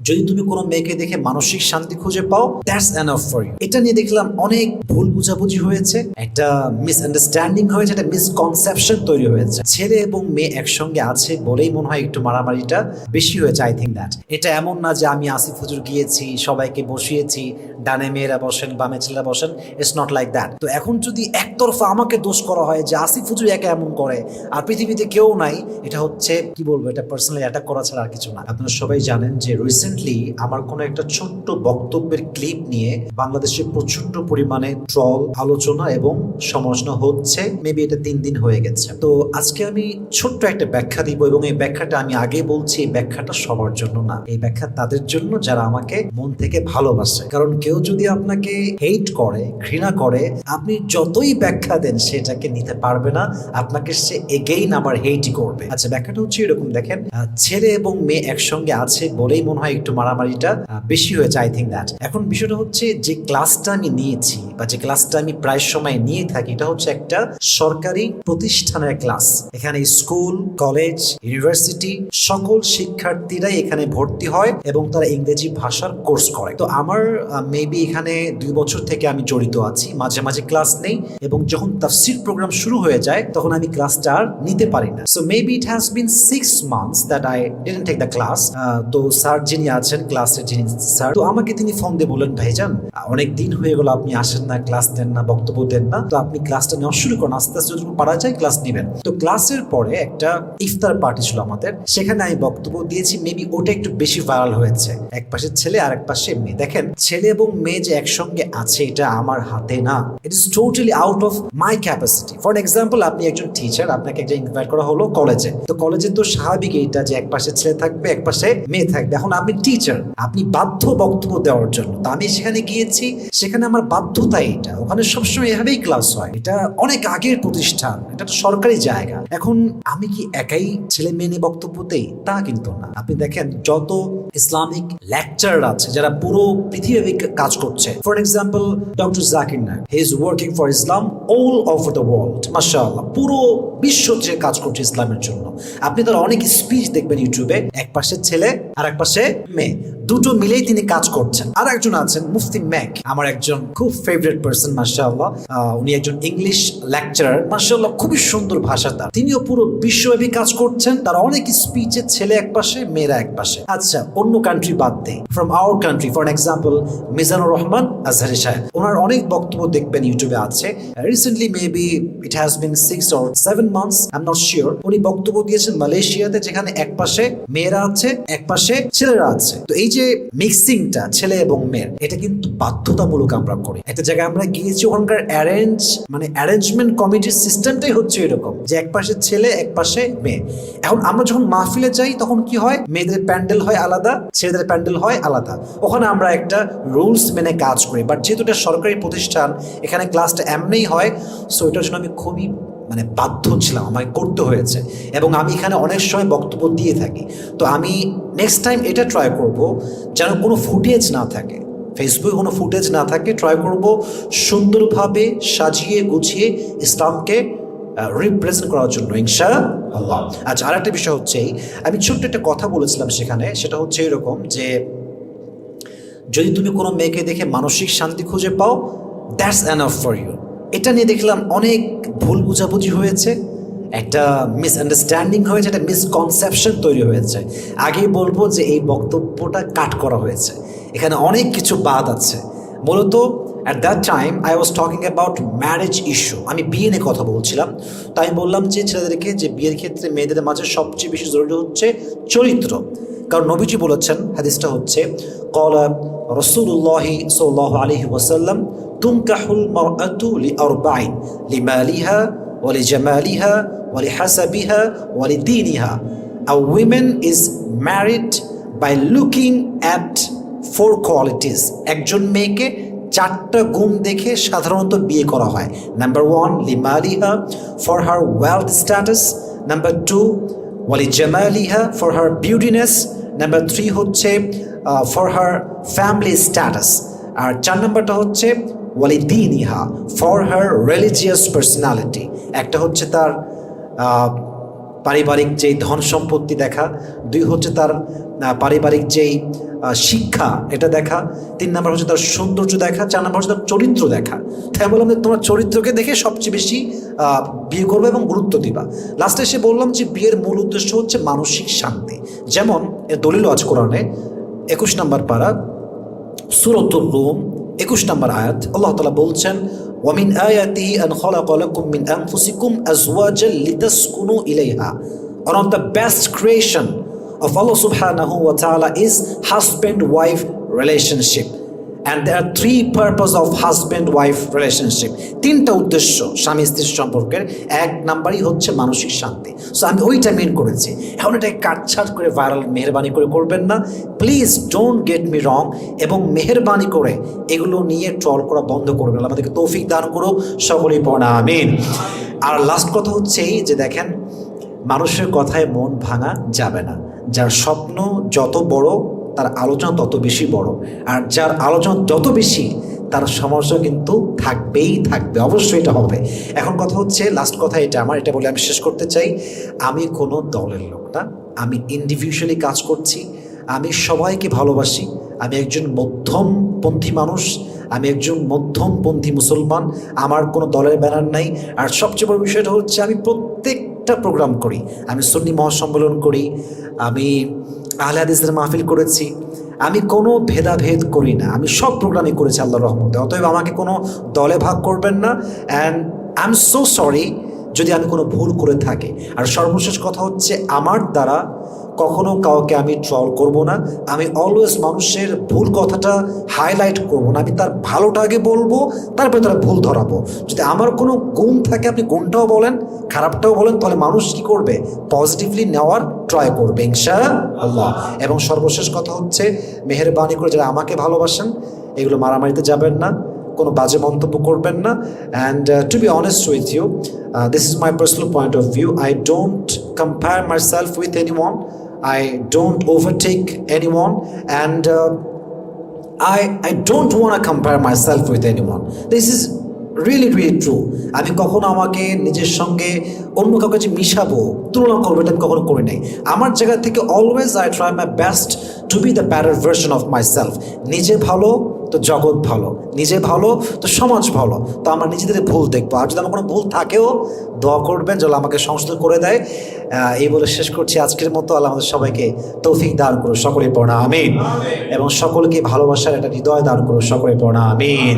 যদি তুমি কোনো মেয়েকে দেখে মানসিক শান্তি খুঁজে পাও, দ্যাটস এনাফ ফর ইউ। এটা নিয়ে দেখলাম অনেক ভুল বুঝাবুঝি হয়েছে, একটা মিসআন্ডারস্ট্যান্ডিং হয়েছে, একটা মিসকনসেপশন তৈরি হয়েছে। ছেলে এবং মেয়ে একসঙ্গে আছে বলেই মনে হয় একটু মারামারিটা বেশি হয়েছে। আই থিঙ্ক দ্যাট এটা এমন না যে আমি আসিফ হুজুর গিয়েছি, সবাইকে বসিয়েছি, ডানে মেয়েরা বসেন বামে ছেলেরা বসেন, ইটস নট লাইক দ্যাট। তো এখন যদি একতরফা আমাকে দোষ করা হয় যে আসিফ হুজুর একা এমন করে আর পৃথিবীতে কেউ নাই, এটা হচ্ছে কি বলবো, এটা পার্সোনালি অ্যাটাক করা ছাড়া আর কিছু না। আপনারা সবাই জানেন যে রিসেন্টলি আমার কোনো একটা ছোট্ট বক্তব্যের ক্লিপ নিয়ে বাংলাদেশে প্রচন্ড পরিমাণে ট্রল, আলোচনা এবং সমালোচনা হচ্ছে। মেবি এটা 3 দিন হয়ে গেছে। তো আজকে আমি ছোট্ট একটা ব্যাখ্যা দিব, এবং এই ব্যাখ্যাটা আমি আগে বলছি, এই ব্যাখ্যাটা সবার জন্য না, এই ব্যাখ্যা তাদের জন্য যারা আমাকে মন থেকে ভালোবাসে। কারণ কেউ যদি আপনাকে হেট করে, ঘৃণা করে, আপনি যতই ব্যাখ্যা দেন সেটাকে নিতে পারবে না, আপনাকে সে এগেইন আবার হেটই করবে। আচ্ছা, ব্যাখ্যাটা হচ্ছে এরকম, দেখেন, ছেলে এবং মেয়ে একসঙ্গে আছে বলেই মনে হয় একটু মারামারিটা বেশি হয়েছে। আই থিঙ্ক দ্যাট এখন বিষয়টা হচ্ছে যে ক্লাসটা আমি নিয়েছি বা যে ক্লাসটা আমি প্রায় সময় নিয়ে থাকি, এটা হচ্ছে একটা সরকারি প্রতিষ্ঠানের ক্লাস। এখানে স্কুল, কলেজ, ইউনিভার্সিটি সকল শিক্ষার্থীরাই এখানে ভর্তি হয় এবং তারা ইংরেজি ভাষার কোর্স করে। তো আমার মেবি এখানে 2 বছর থেকে আমি জড়িত আছি। মাঝে মাঝে ক্লাস নেই, এবং যখন তাফসীর প্রোগ্রাম শুরু হয়ে যায় তখন আমি ক্লাসটা আর নিতে পারি না। So maybe it has been 6 months that I didn't take the class. তো স্যার যিনি আছেন, ক্লাসের যিনি স্যার, তো আমাকে তিনি ফোন দিয়ে বললেন, ভাইজান অনেক দিন হয়ে গেল আপনি আসেন না, ক্লাস দেন না, বক্তব্য দেন না, তো আপনি ক্লাসটা নেওয়া শুরু করেন, আস্তে আস্তে যতটুকু পারা যায় ক্লাস নেবেন। তো ক্লাসের পরে একটা ইফতার পার্টি ছিল আমাদের, সেখানে আমি বক্তব্য দিয়েছি। মেবি ওটা একটু বেশি ভাইরাল হয়েছে, এক পাশে ছেলে আর এক পাশে মেয়ে। দেখেন, ছেলে এবং মেয়ে যে একসঙ্গে আছে এটা আমার হাতে না, it is totally out of my capacity. For example, আপনি একজন টিচার, আপনাকে একজন ইনভাইট করা হলো কলেজে, তো কলেজে তো স্বাভাবিক এইটা যে এক পাশে ছেলে থাকবে এক পাশে মেয়ে থাকবে। এখন আপনি টিচার, আপনি বাধ্য বক্তব্য দেওয়ার জন্য, তো আমি সেখানে গিয়েছি, সেখানে আমার বাধ্যতা এটা, ওখানে সবসময় এভাবেই ক্লাস হয়, এটা অনেক আগের প্রতিষ্ঠান, এটা তো সরকারি জায়গা। এখন আমি কি একাই ছেলে মেয়ে নিয়ে বক্তব্য দেই? তা কিন্তু না। আপনি দেখেন, যত ইসলামিক লেকচারার আছে যারা পুরো পৃথিবী কাজ করছে, for example doctor Zakir Naik, he is working for Islam all over the world, মাশাআল্লাহ, পুরো বিশ্ব যে কাজ করছে ইসলামের জন্য। আপনি তার অনেক স্পিচ দেখবেন ইউটিউবে, এক পাশে ছেলে আর এক পাশে মেয়ে, দুটো মিলেই তিনি কাজ করছেন। আর একজন আছেন মুফতি ম্যাক, আমার একজন খুব ফেভারিট পার্সন, মাশাআল্লাহ, উনি একজন ইংলিশ লেকচারার, মাশাআল্লাহ, খুবই সুন্দর ভাষা তার, তিনিও পুরো বিশ্বব্যাপী কাজ করছেন, তার অনেক স্পিচে ছেলে এক পাশে মেয়েরা এক পাশে। আচ্ছা, অন্য কান্ট্রি বাদ দেই, from our country, for example Mizanur Rahman Azhari সাহেব, ওনার অনেক বক্তব্য দেখবেন ইউটিউবে আছে। Recently maybe it has been 6 or 7 months, I am not sure, উনি বক্তব্য দিয়েছেন মালয়েশিয়াতে, যেখানে এক পাশে মেয়েরা আছে এক পাশে ছেলেরা আছে। তো এই যে মিক্সিংটা ছেলে এবং মেয়ের, এটা কিন্তু বাধ্যতামূলক আমরা করি। একটা জায়গায় আমরা গিয়েছি, ওখানকার অ্যারেঞ্জমেন্ট কমিটির সিস্টেমটাই হচ্ছে এরকম যে এক পাশে ছেলে এক পাশে মেয়ে। এখন আমরা যখন মাহফিলে যাই তখন কি হয়, মেয়েদের প্যান্ডেল হয় আলাদা, ছেলেদের প্যান্ডেল হয় আলাদা, ওখানে আমরা একটা রুলস মেনে কাজ করি। বাট যেহেতু এটা সরকারি প্রতিষ্ঠান, এখানে ক্লাসটা এমনিই হয়, সো এটার জন্য আমি খুবই বাধ্য ছিলাম, আমাকে করতে হয়েছে, এবং আমি এখানে অনেক সময় বক্তব্য দিয়ে থাকি। তো আমি নেক্সট টাইম এটা ট্রাই করব যেন কোনো ফুটেজ না থাকে, ফেসবুকে কোনো ফুটেজ না থাকে, ট্রাই করব সুন্দরভাবে সাজিয়ে গুছিয়ে ইসলামকে রিপ্রেজেন্ট করার জন্য, ইনশাআল্লাহ। আচ্ছা, আর একটা বিষয় হচ্ছে, আমি ছোট্ট একটা কথা বলেছিলাম সেখানে, সেটা হচ্ছে এরকম যে যদি তুমি কোনো মেয়েকে দেখে মানসিক শান্তি খুঁজে পাও, দ্যাটস এনাফ ফর ইউ। এটা নিয়ে দেখলাম অনেক ভুল বুঝাবুঝি হয়েছে, একটা মিসআন্ডারস্ট্যান্ডিং হয়েছে, একটা মিসকনসেপশন তৈরি হয়েছে। আগেই বলবো যে এই বক্তব্যটা কাট করা হয়েছে, এখানে অনেক কিছু বাদ আছে। মূলত at that time I was talking about marriage issue, আমি বিয়ে নিয়ে কথা বলছিলাম। তাই আমি বললাম যে ছেলেদেরকে যে বিয়ের ক্ষেত্রে মেয়েদের মাঝে সবচেয়ে বেশি জরুরি হচ্ছে চরিত্র। কারণ নবীজি বলেছেন, হাদিসটা হচ্ছে, ক্বালা রাসূলুল্লাহি সাল্লাল্লাহু আলাইহি ওয়াসাল্লাম, তুনকাহুল মারআতু লিআরবাইন, লিমালিহা ওয়া লিজামালিহা ওয়া লিহাসাবিহা ওয়া লিদীনিহা। A woman is married by looking at 4 qualities. একজন মেয়েকে 4টা গুণ দেখে সাধারণত বিয়ে করা হয়। নাম্বার 1, লিমালিহা, for her wealth status. Number 2, ওয়ালি জামালিহা, ফর হার বিউটিনেস। নাম্বার 3 হচ্ছে ফর হার ফ্যামিলি স্ট্যাটাস। আর 4 নাম্বারটা হচ্ছে ওয়ালি দীনিহা, ফর হার রিলিজিয়াস পার্সোনালিটি। একটা হচ্ছে তার পারিবারিক যেই ধন সম্পত্তি দেখা, 2 হচ্ছে তার পারিবারিক যেই শিক্ষা এটা দেখা, 3 নাম্বার হচ্ছে তার সৌন্দর্য দেখা, 4 নাম্বার হচ্ছে তার চরিত্র দেখা। তাই বললাম যে তোমার চরিত্রকে দেখে সবচেয়ে বেশি বিয়ে করবে এবং গুরুত্ব দিবা। লাস্টে এসে বললাম যে বিয়ের মূল উদ্দেশ্য হচ্ছে মানসিক শান্তি। যেমন এর দলিল আছে কোরআনে 21 নম্বর পারা সূরাতুর রুম 21 নম্বর আয়াত, আল্লাহ তাআলা বলছেন وَمِنْ آيَاتِهِ أَنْ خَلَقَ لَكُم مِّنْ أَنفُسِكُمْ أَزْوَاجًا لِتَسْكُنُوا إِلَيْهَا. One of the best creation of Allah subhanahu wa ta'ala is husband-wife relationship. And there are 3 purpose of husband-wife relationship. 3টা উদ্দেশ্য স্বামী স্ত্রীর সম্পর্কের। 1 নাম্বারই হচ্ছে মানসিক শান্তি। সো আমি ওইটা মেন করেছি। এখন এটাকে কাটছাট করে ভাইরাল মেহেরবানি করে করবেন না প্লিজ, ডোন্ট গেট মি রং। এবং মেহেরবানি করে এগুলো নিয়ে ট্রল করা বন্ধ করবেন। আমাদেরকে তৌফিক দান করুক, সকলেই পড়া আমিন। আর লাস্ট কথা হচ্ছে এই যে দেখেন, মানুষের কথায় মন ভাঙা যাবে না। যার স্বপ্ন যত বড় তার আলোচনা তত বেশি বড়, আর যার আলোচনা যত বেশি তার সমস্যা কিন্তু থাকবেই থাকবে, অবশ্যই এটা হবে। এখন কথা হচ্ছে, লাস্ট কথা এটা আমার, এটা বলে আমি শেষ করতে চাই। আমি কোনো দলের লোক না, আমি ইন্ডিভিজুয়ালি কাজ করছি, আমি সবাইকে ভালোবাসি, আমি একজন মধ্যমপন্থী মানুষ, আমি একজন মধ্যমপন্থী মুসলমান, আমার কোনো দলের ব্যানার নাই। আর সবচেয়ে বড় বিষয়টা হচ্ছে আমি প্রত্যেকটা প্রোগ্রাম করি, আমি সুন্নি মহাসম্মেলন করি, আমি আহলে হাদিসের মাহফিল করেছি, আমি কোনো ভেদাভেদ করি না, আমি সব প্রোগ্রামই করেছি আল্লাহর রহমতে। অতএব আমাকে কোনো দলে ভাগ করবেন না। And I am so sorry যদি আমি কোনো ভুল করে থাকি। আর সর্বশেষ কথা হচ্ছে, আমার দ্বারা কখনো কাউকে আমি ট্রল করব না, আমি অলওয়েজ মানুষের ভুল কথাটা হাইলাইট করব না, আমি তার ভালোটা আগে বলবো, তারপরে তারা ভুল ধরাবো। যদি আমার কোনো গুণ থাকে আপনি গুণটাও বলেন, খারাপটাও বলেন, তাহলে মানুষ কী করবে, পজিটিভলি নেওয়ার ট্রাই করবে ইনশাআল্লাহ। এবং সর্বশেষ কথা হচ্ছে, মেহেরবানি করে যারা আমাকে ভালোবাসেন এগুলো মারামারিতে যাবেন না, কোনো বাজে মন্তব্য করবেন না। And to be honest with you, this is my personal point of view, I don't compare myself with anyone, I don't overtake anyone, and I don't want to compare myself with anyone. This is really true. আমি কখনো আমাকে নিজের সঙ্গে অন্য কাউকে যে মিশাবো, তুলনা করবো, এটা আমি কখনো করি নাই। আমার জায়গা থেকে always I try my best to B the better version of my self. নিজে ভালো তো জগৎ ভালো, নিজে ভালো তো সমাজ ভালো। তো আমরা নিজেদের ভুল দেখবো, আর যদি আমার কোনো ভুল থাকেও দোয়া করবেন যেন আমাকে সংশোধন করে দেয়। এই বলে শেষ করছি আজকের মতো। আল্লাহ আমাদের সবাইকে তৌফিক দান করুন, সকলে পড়া আমিন। এবং সকলকে ভালোবাসার একটা হৃদয় দান করুন, সকলে পড়া আমিন।